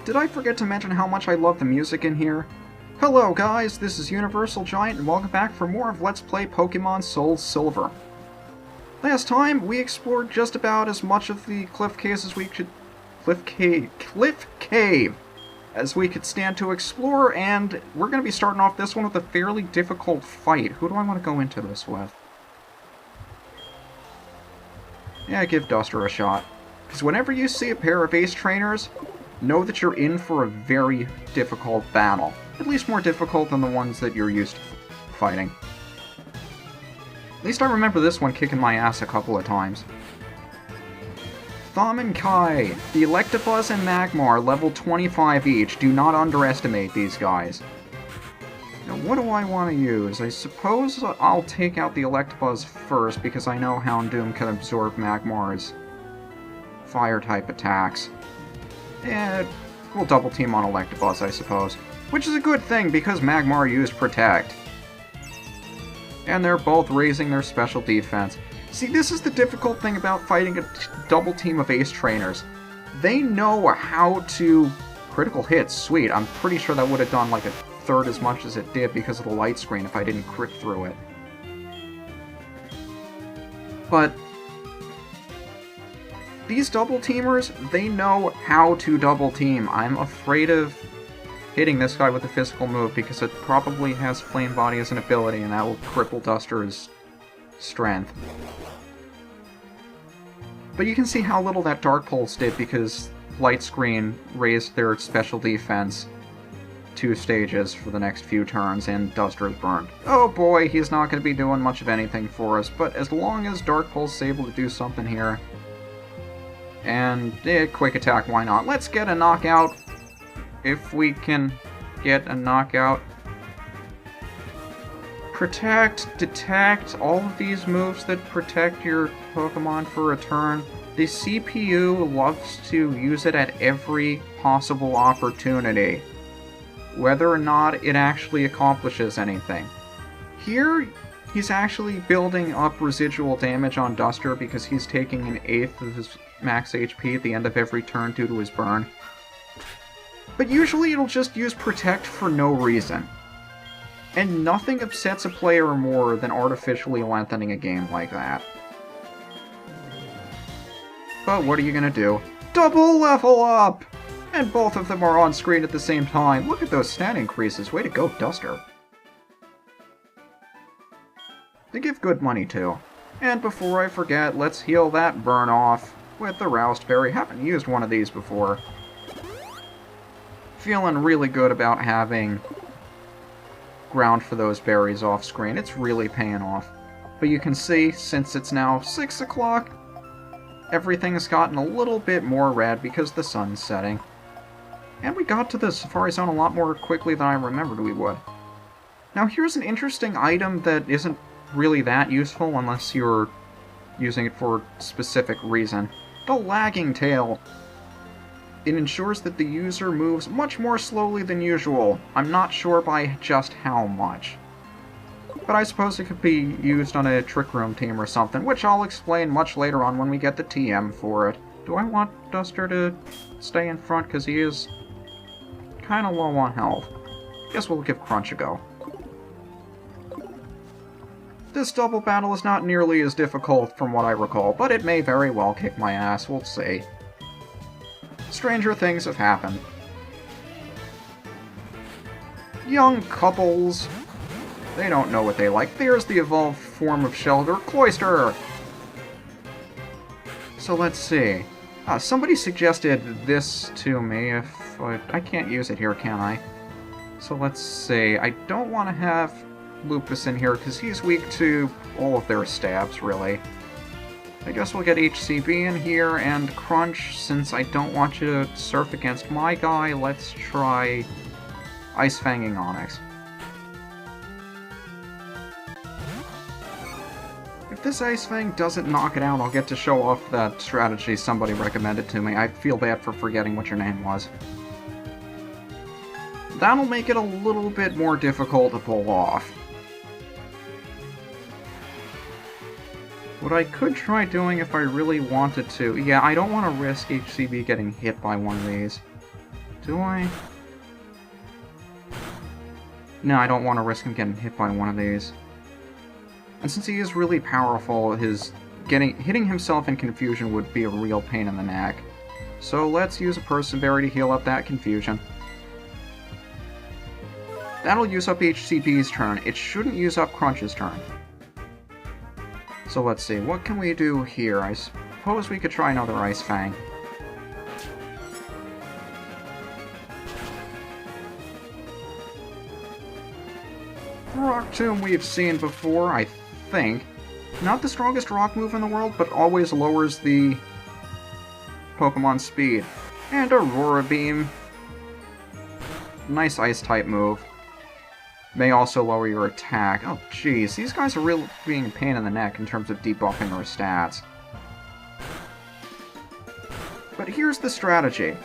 did I forget to mention how much I love the music in here? Hello guys, this is UniversalGiant and welcome back for more of Let's Play Pokémon SoulSilver. Last time, we explored just about as much of the cliff cave as we could stand to explore, and we're going to be starting off this one with a fairly difficult fight. Who do I want to go into this with? Yeah, give Duster a shot. Because whenever you see a pair of ace trainers, know that you're in for a very difficult battle. At least more difficult than the ones that you're used to fighting. At least I remember this one kicking my ass a couple of times. Thumb and Kai, the Electabuzz and Magmar, level 25 each. Do not underestimate these guys. Now, what do I want to use? I suppose I'll take out the Electabuzz first, because I know Houndoom can absorb Magmar's fire-type attacks. And we'll double team on Electabuzz, I suppose. Which is a good thing, because Magmar used Protect. And they're both raising their special defense. See, this is the difficult thing about fighting a double team of ace trainers. They know how to... Critical hits, sweet. I'm pretty sure that would have done like a third as much as it did because of the light screen if I didn't crit through it. But... these double teamers, they know how to double team. I'm afraid of hitting this guy with a physical move because it probably has Flame Body as an ability and that will cripple Duster's strength. But you can see how little that Dark Pulse did because Light Screen raised their special defense 2 stages for the next few turns and Duster is burned. Oh boy, he's not going to be doing much of anything for us, but as long as Dark Pulse is able to do something here, and Quick Attack, why not? Let's get a knockout. If we can get a knockout. Protect, Detect, all of these moves that protect your Pokemon for a turn. The CPU loves to use it at every possible opportunity, whether or not it actually accomplishes anything. Here, he's actually building up residual damage on Duster because he's taking an 1/8 of his max HP at the end of every turn due to his burn. But usually it'll just use Protect for no reason. And nothing upsets a player more than artificially lengthening a game like that. But what are you gonna do? Double level up! And both of them are on screen at the same time. Look at those stat increases. Way to go, Duster. They give good money too. And before I forget, let's heal that burn off with the Roust Berry. Haven't used one of these before. Feeling really good about having ground for those berries off screen. It's really paying off. But you can see, since it's now 6 o'clock, everything has gotten a little bit more red because the sun's setting. And we got to the Safari Zone a lot more quickly than I remembered we would. Now here's an interesting item that isn't really that useful unless you're using it for a specific reason. The Lagging Tail. It ensures that the user moves much more slowly than usual. I'm not sure by just how much. But I suppose it could be used on a Trick Room team or something, which I'll explain much later on when we get the TM for it. Do I want Duster to stay in front because he is kind of low on health? Guess we'll give Crunch a go. This double battle is not nearly as difficult from what I recall, but it may very well kick my ass, we'll see. Stranger things have happened. Young couples. They don't know what they like. There's the evolved form of Shelter, Cloyster! So let's see. Somebody suggested this to me. If I can't use it here, can I? So let's see. I don't want to have Lupus in here because he's weak to all of their stabs, really. I guess we'll get HCB in here, and Crunch, since I don't want you to surf against my guy, let's try Ice Fanging Onyx. If this Ice Fang doesn't knock it out, I'll get to show off that strategy somebody recommended to me. I feel bad for forgetting what your name was. That'll make it a little bit more difficult to pull off. What I could try doing if I really wanted to... Yeah, I don't want to risk HCB getting hit by one of these. Do I? No, I don't want to risk him getting hit by one of these. And since he is really powerful, hitting himself in confusion would be a real pain in the neck. So let's use a Perseverity to heal up that confusion. That'll use up HCB's turn. It shouldn't use up Crunch's turn. So let's see, what can we do here? I suppose we could try another Ice Fang. Rock Tomb we've seen before, I think. Not the strongest rock move in the world, but always lowers the Pokemon speed. And Aurora Beam. Nice Ice-type move. May also lower your attack. Oh jeez, these guys are really being a pain in the neck in terms of debuffing our stats. But here's the strategy.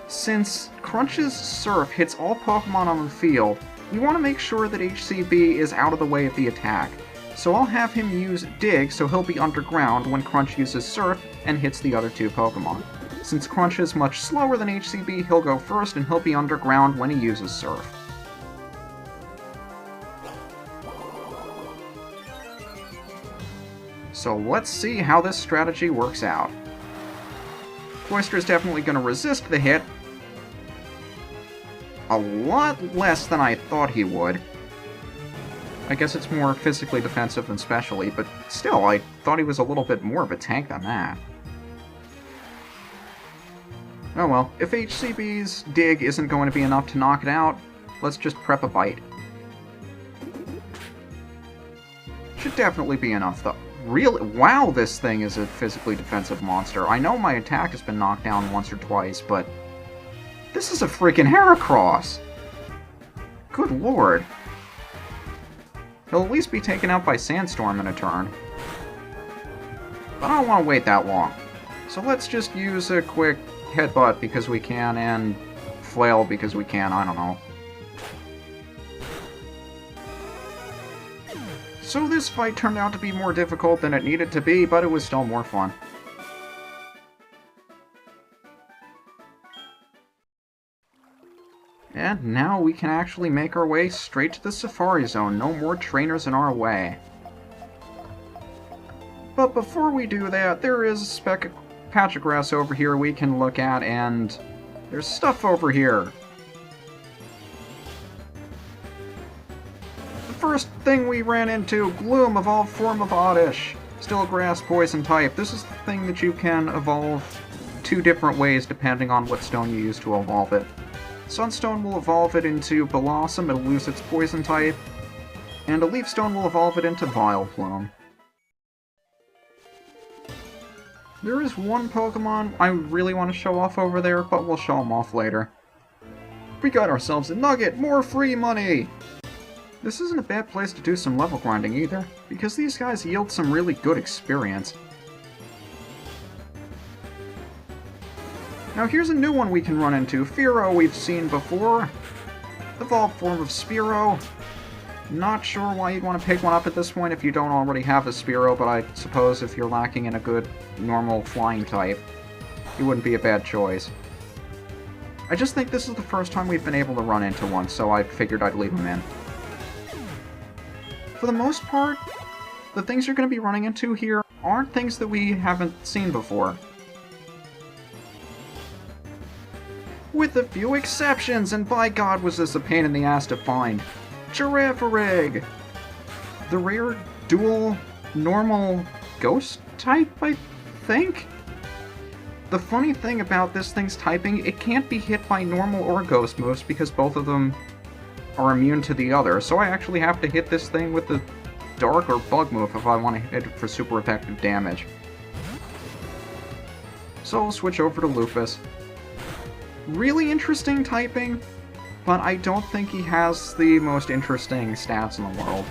Since Crunch's Surf hits all Pokemon on the field, you want to make sure that HCB is out of the way of the attack. So I'll have him use Dig, so he'll be underground when Crunch uses Surf and hits the other two Pokemon. Since Crunch is much slower than HCB, he'll go first and he'll be underground when he uses Surf. So let's see how this strategy works out. Cloyster's definitely going to resist the hit. A lot less than I thought he would. I guess it's more physically defensive than specially, but still, I thought he was a little bit more of a tank than that. Oh well, if HCB's Dig isn't going to be enough to knock it out, let's just prep a Bite. Should definitely be enough, though. Really? Wow, this thing is a physically defensive monster. I know my attack has been knocked down once or twice, but this is a freaking Heracross! Good lord. He'll at least be taken out by Sandstorm in a turn. But I don't want to wait that long. So let's just use a quick Headbutt because we can, and Flail because we can, I don't know. So this fight turned out to be more difficult than it needed to be, but it was still more fun. And now we can actually make our way straight to the Safari Zone. No more trainers in our way. But before we do that, there is a patch of grass over here we can look at, and there's stuff over here. The first thing we ran into, Gloom, evolved form of Oddish. Still grass poison type. This is the thing that you can evolve two different ways depending on what stone you use to evolve it. Sunstone will evolve it into Blossom, it'll lose its poison type, and a Leaf Stone will evolve it into Vileplume. There is one Pokemon I really want to show off over there, but we'll show him off later. We got ourselves a nugget! More free money! This isn't a bad place to do some level grinding either, because these guys yield some really good experience. Now here's a new one we can run into. Fearow we've seen before. Evolved form of Spearow. Not sure why you'd want to pick one up at this point if you don't already have a Spearow, but I suppose if you're lacking in a good, normal flying type, it wouldn't be a bad choice. I just think this is the first time we've been able to run into one, so I figured I'd leave them in. For the most part, the things you're going to be running into here aren't things that we haven't seen before. With a few exceptions, and by God was this a pain in the ass to find. Girafarig! The rare dual normal ghost type, I think? The funny thing about this thing's typing, it can't be hit by normal or ghost moves because both of them are immune to the other, so I actually have to hit this thing with the dark or bug move if I want to hit it for super effective damage. So I'll switch over to Lupus. Really interesting typing, but I don't think he has the most interesting stats in the world.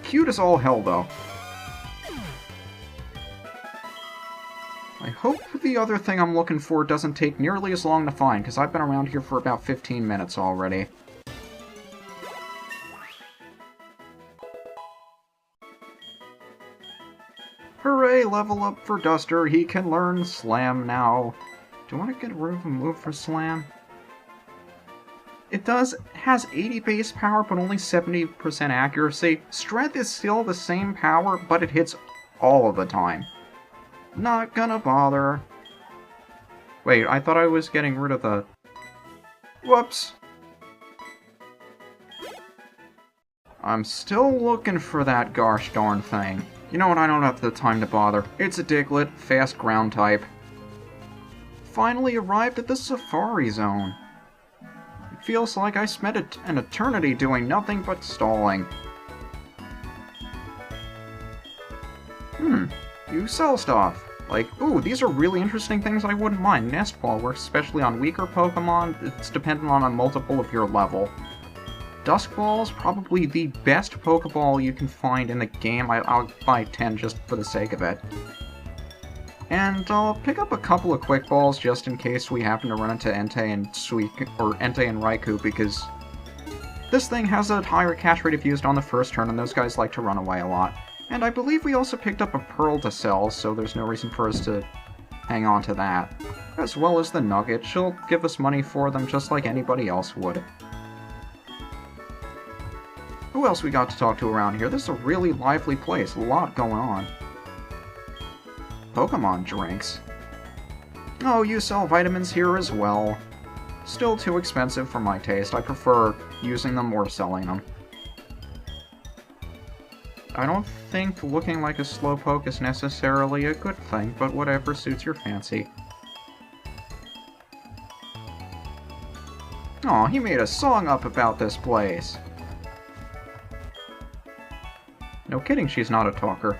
Cute as all hell, though. I hope the other thing I'm looking for doesn't take nearly as long to find, because I've been around here for about 15 minutes already. Hooray, level up for Duster, he can learn Slam now. Do I want to get rid of a move for Slam? It has 80 base power, but only 70% accuracy. Strength is still the same power, but it hits all of the time. Not gonna bother. Wait, I thought I was getting rid of the... Whoops. I'm still looking for that gosh darn thing. You know what, I don't have the time to bother. It's a Diglett, fast ground type. Finally arrived at the Safari Zone. It feels like I spent an eternity doing nothing but stalling. You sell stuff. Like, ooh, these are really interesting things I wouldn't mind. Nest Ball works especially on weaker Pokemon. It's dependent on a multiple of your level. Dusk Ball's probably the best Pokeball you can find in the game. I'll buy 10 just for the sake of it. And I'll pick up a couple of Quick Balls just in case we happen to run into Entei and Entei and Raikou, because this thing has a higher catch rate if used on the first turn, and those guys like to run away a lot. And I believe we also picked up a Pearl to sell, so there's no reason for us to hang on to that. As well as the Nugget. She'll give us money for them just like anybody else would. Who else we got to talk to around here? This is a really lively place. A lot going on. Pokemon drinks. Oh, you sell vitamins here as well. Still too expensive for my taste. I prefer using them or selling them. I don't think looking like a Slowpoke is necessarily a good thing, but whatever suits your fancy. Aw, he made a song up about this place. No kidding, she's not a talker.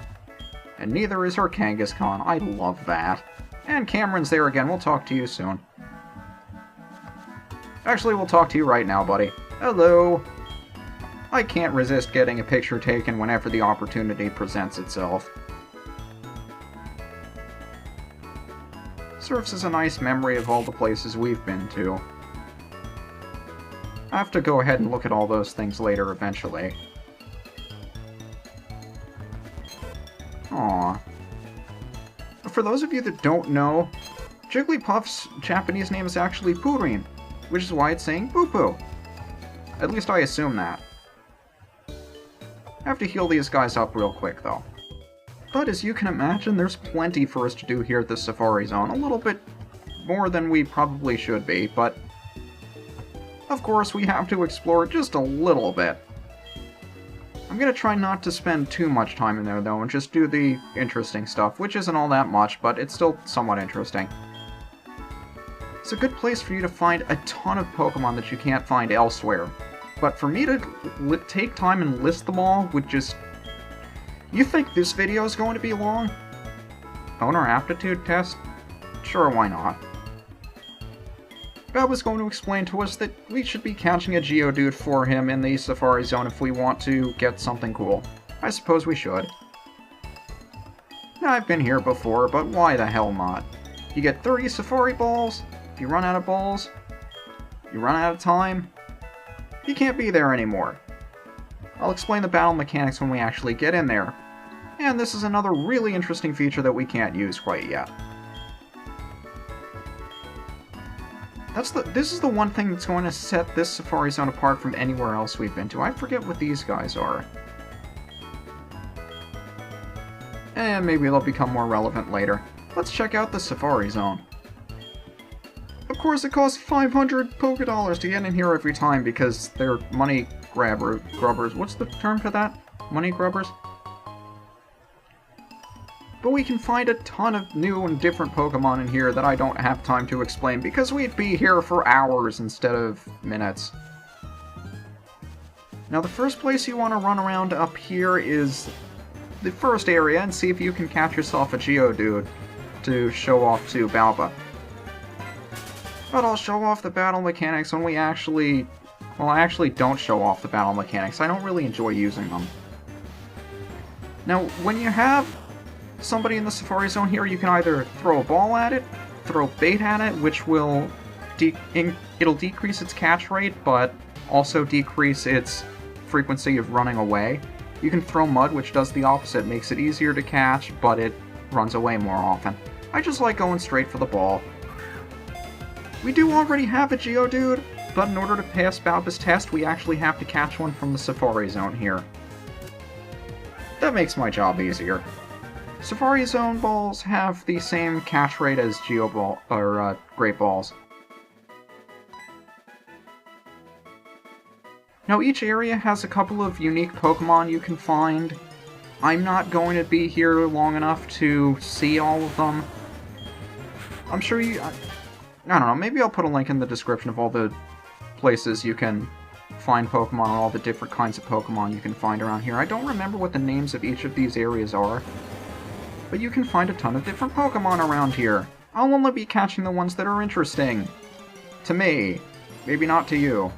And neither is her Kangaskhan. I love that. And Cameron's there again. We'll talk to you soon. Actually, we'll talk to you right now, buddy. Hello. I can't resist getting a picture taken whenever the opportunity presents itself. Serves as a nice memory of all the places we've been to. I have to go ahead and look at all those things later eventually. Aww. For those of you that don't know, Jigglypuff's Japanese name is actually Purin, which is why it's saying poo-poo. At least I assume that. I have to heal these guys up real quick, though. But as you can imagine, there's plenty for us to do here at the Safari Zone. A little bit more than we probably should be, but of course we have to explore just a little bit. I'm gonna try not to spend too much time in there, though, and just do the interesting stuff, which isn't all that much, but it's still somewhat interesting. It's a good place for you to find a ton of Pokemon that you can't find elsewhere. But for me to take time and list them all would just... You think this video is going to be long? Owner aptitude test? Sure, why not? Baoba was going to explain to us that we should be catching a Geodude for him in the Safari Zone if we want to get something cool. I suppose we should. I've been here before, but why the hell not? You get 30 Safari Balls, if you run out of balls, you run out of time, you can't be there anymore. I'll explain the battle mechanics when we actually get in there. And this is another really interesting feature that we can't use quite yet. This is the one thing that's going to set this Safari Zone apart from anywhere else we've been to. I forget what these guys are. And maybe they'll become more relevant later. Let's check out the Safari Zone. Of course, it costs 500 Pokédollars to get in here every time because they're money grubbers. What's the term for that? Money grubbers? But we can find a ton of new and different Pokemon in here that I don't have time to explain because we'd be here for hours instead of minutes. Now the first place you want to run around up here is the first area and see if you can catch yourself a Geodude to show off to Baoba. But I'll show off the battle mechanics when we actually... Well, I actually don't show off the battle mechanics. I don't really enjoy using them. Now, when you have somebody in the Safari Zone here, you can either throw a ball at it, throw bait at it, which will it'll decrease its catch rate, but also decrease its frequency of running away. You can throw mud, which does the opposite, makes it easier to catch, but it runs away more often. I just like going straight for the ball. We do already have a Geodude, but in order to pass Baoba's test, we actually have to catch one from the Safari Zone here. That makes my job easier. Safari Zone balls have the same catch rate as Great Balls. Now, each area has a couple of unique Pokemon you can find. I'm not going to be here long enough to see all of them. I'm sure you... I don't know, maybe I'll put a link in the description of all the places you can find Pokemon, all the different kinds of Pokemon you can find around here. I don't remember what the names of each of these areas are, but you can find a ton of different Pokemon around here. I'll only be catching the ones that are interesting. To me. Maybe not to you.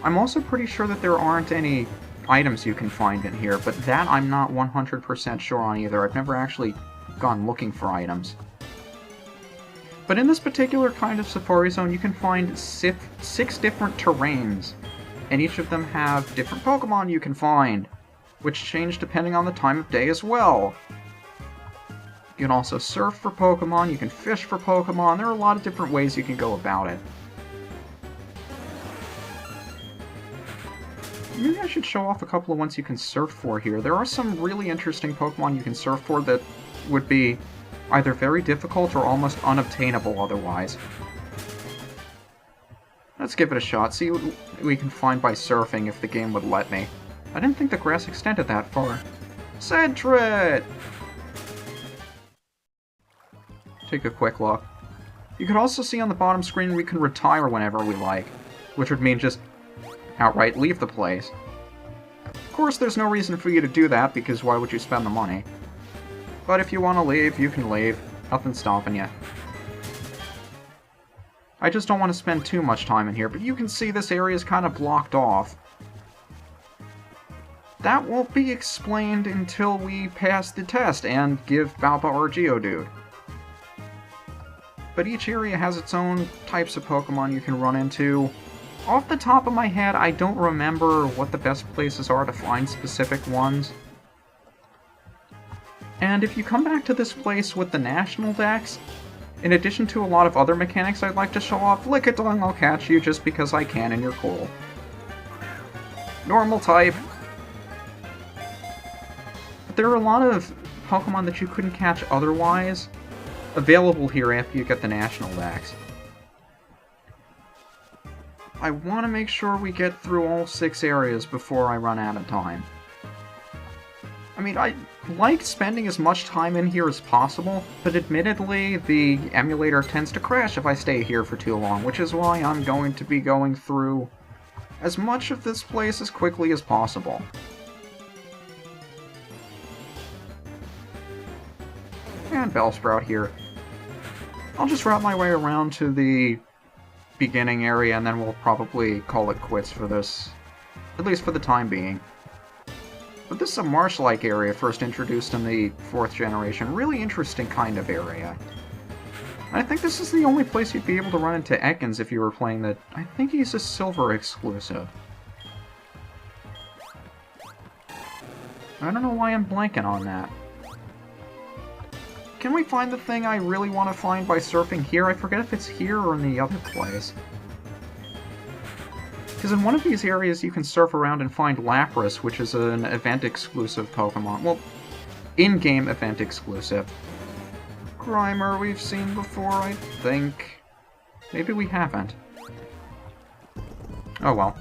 I'm also pretty sure that there aren't any items you can find in here, but that I'm not 100% sure on either. I've never actually gone looking for items. But in this particular kind of Safari Zone, you can find 6 different terrains, and each of them have different Pokemon you can find, which change depending on the time of day as well. You can also surf for Pokemon, you can fish for Pokemon, there are a lot of different ways you can go about it. Maybe I should show off a couple of ones you can surf for here. There are some really interesting Pokemon you can surf for that would be either very difficult or almost unobtainable otherwise. Let's give it a shot, see what we can find by surfing if the game would let me. I didn't think the grass extended that far. Sentret! Take a quick look. You can also see on the bottom screen we can retire whenever we like, which would mean just outright leave the place. Of course, there's no reason for you to do that, because why would you spend the money? But if you want to leave, you can leave. Nothing's stopping you. I just don't want to spend too much time in here, but you can see this area is kind of blocked off. That won't be explained until we pass the test and give Baoba our Geodude. But each area has its own types of Pokemon you can run into. Off the top of my head, I don't remember what the best places are to find specific ones. And if you come back to this place with the National Dex, in addition to a lot of other mechanics I'd like to show off, Lickitung, I'll catch you just because I can and you're cool. Normal type. But there are a lot of Pokemon that you couldn't catch otherwise available here after you get the National Dex. I want to make sure we get through all 6 areas before I run out of time. I mean, I like spending as much time in here as possible, but admittedly, the emulator tends to crash if I stay here for too long, which is why I'm going to be going through as much of this place as quickly as possible. And Bellsprout here. I'll just route my way around to the beginning area, and then we'll probably call it quits for this, at least for the time being. But this is a marsh-like area first introduced in the 4th generation. Really interesting kind of area. And I think this is the only place you'd be able to run into Ekans if you were playing that. I think he's a Silver exclusive. I don't know why I'm blanking on that. Can we find the thing I really want to find by surfing here? I forget if it's here or in the other place. Because in one of these areas you can surf around and find Lapras, which is an event-exclusive Pokemon. Well, in-game event-exclusive. Grimer we've seen before, I think. Maybe we haven't. Oh well.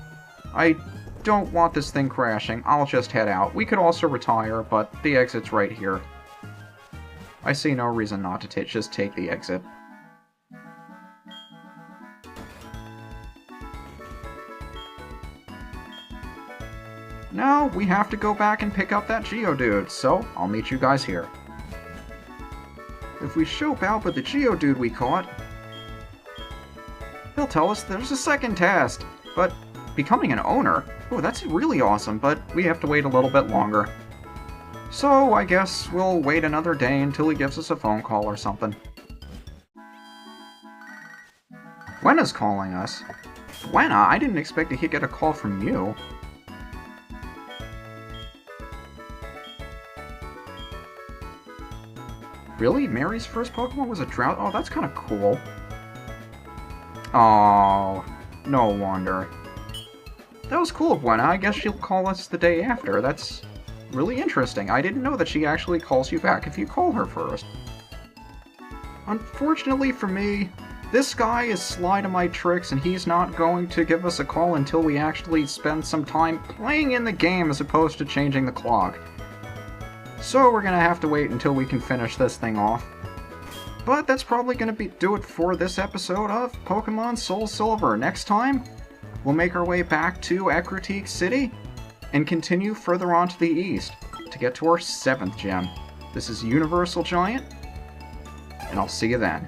I don't want this thing crashing. I'll just head out. We could also retire, but the exit's right here. I see no reason not to just take the exit. Now, we have to go back and pick up that Geodude, so I'll meet you guys here. If we show Baoba the Geodude we caught, he'll tell us there's a second test, but becoming an owner? Oh, that's really awesome, but we have to wait a little bit longer. So, I guess we'll wait another day until he gives us a phone call or something. Gwenna's calling us. Gwenna? I didn't expect to get a call from you. Really? Mary's first Pokemon was a drought? Oh, that's kind of cool. Oh, no wonder. That was cool, Gwen. I guess she'll call us the day after. That's really interesting. I didn't know that she actually calls you back if you call her first. Unfortunately for me, this guy is sly to my tricks, and he's not going to give us a call until we actually spend some time playing in the game as opposed to changing the clock. So we're gonna have to wait until we can finish this thing off. But that's probably gonna do it for this episode of Pokemon SoulSilver. Next time, we'll make our way back to Ecruteak City and continue further on to the east to get to our 7th gem. This is UniversalGiant, and I'll see you then.